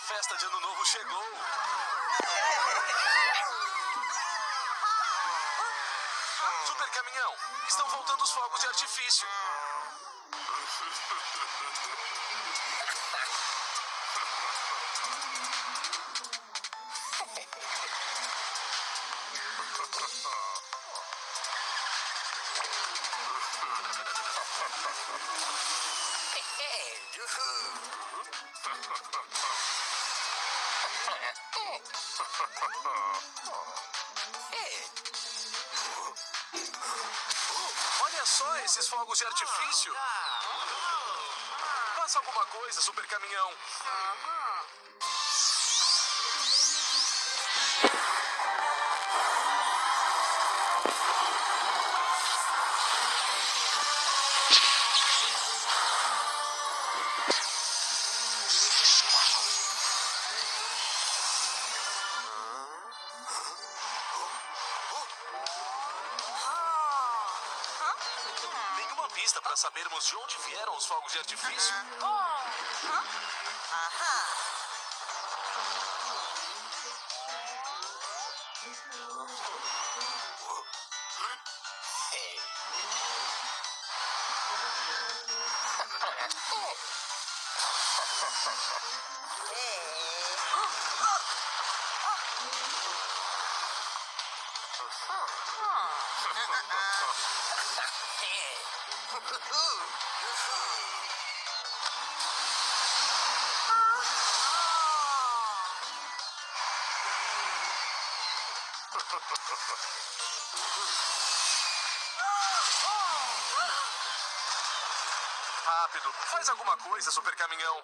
festa de ano novo chegou. Super caminhão, estão faltando os fogos de artifício. Olha só esses fogos de artifício. Faça alguma coisa, super caminhão. Nenhuma pista para sabermos de onde vieram os fogos de artifício. Rápido, faz alguma coisa, super caminhão.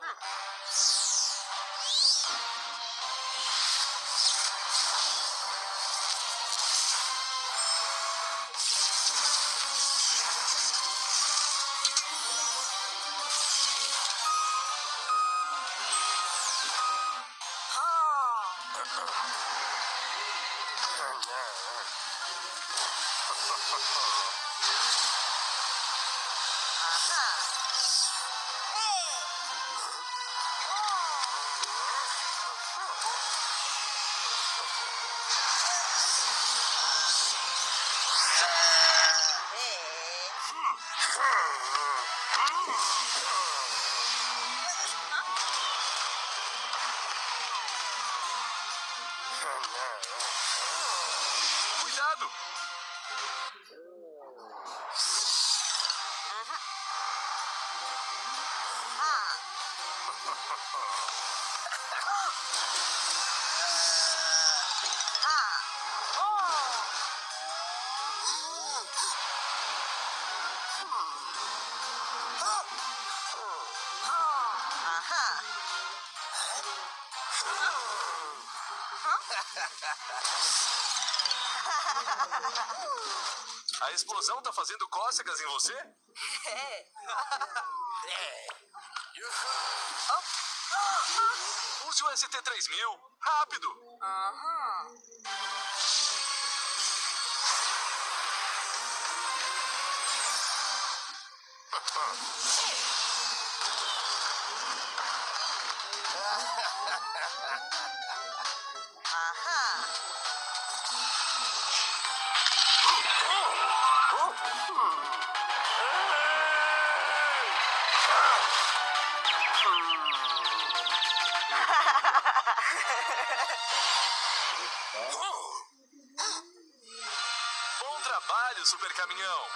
Cuidado! A explosão tá fazendo cócegas em você? Use o ST-3000. Rápido! Bom trabalho, super caminhão.